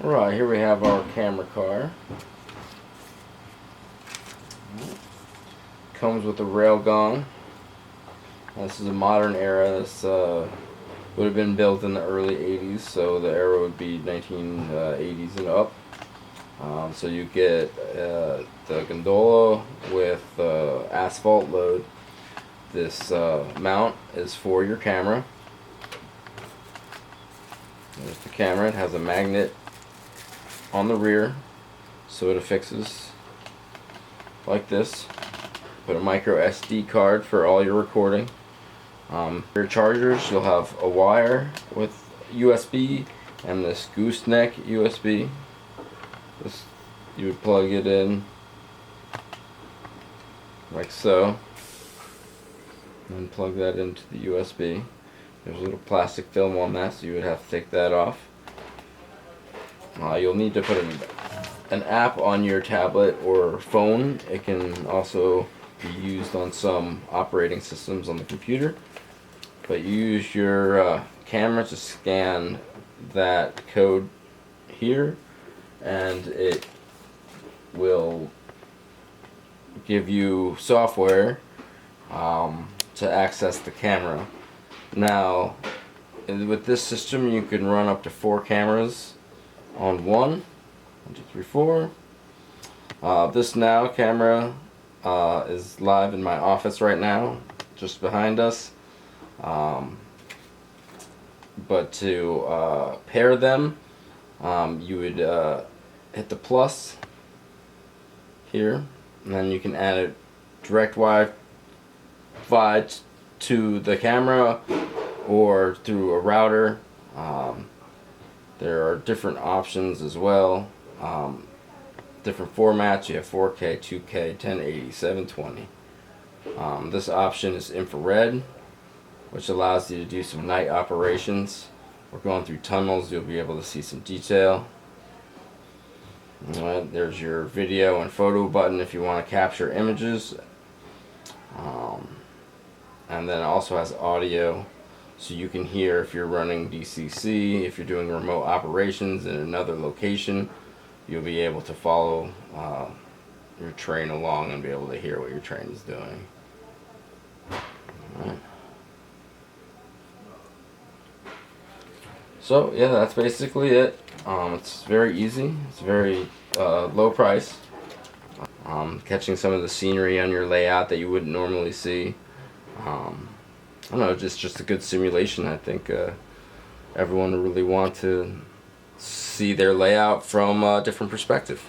Right, here we have our camera car. Comes with a railgun. This is a modern era. This would have been built in the early 80s, so the era would be 1980s and up. So you get the gondola with asphalt load. This mount is for your camera. There's the camera. It has a magnet on the rear, so it affixes like this. Put a micro SD card for all your recording. Your chargers, you'll have a wire with USB and this gooseneck USB. This, you would plug it in like so, and plug that into the USB. There's a little plastic film on that, so you would have to take that off. You'll need to put an app on your tablet or phone. It can also be used on some operating systems on the computer. But you use your camera to scan that code here, and it will give you software to access the camera. Now, with this system, you can run up to 4 cameras on one. 1, 2, 3, 4. This now camera is live in my office right now, just behind us. But to pair them, you would hit the plus here, and then you can add a direct Wi-Fi to the camera or through a router. There are different options as well, different formats. You have 4K, 2K, 1080, 720. This option is infrared, which allows you to do some night operations. We're going through tunnels, you'll be able to see some detail. There's your video and photo button if you want to capture images. And then it also has audio, so you can hear if you're running DCC, if you're doing remote operations in another location, you'll be able to follow your train along and be able to hear what your train is doing. Alright. So yeah, that's basically it. It's very easy. It's very low price. Catching some of the scenery on your layout that you wouldn't normally see. I don't know, just a good simulation. I think everyone would really want to see their layout from a different perspective.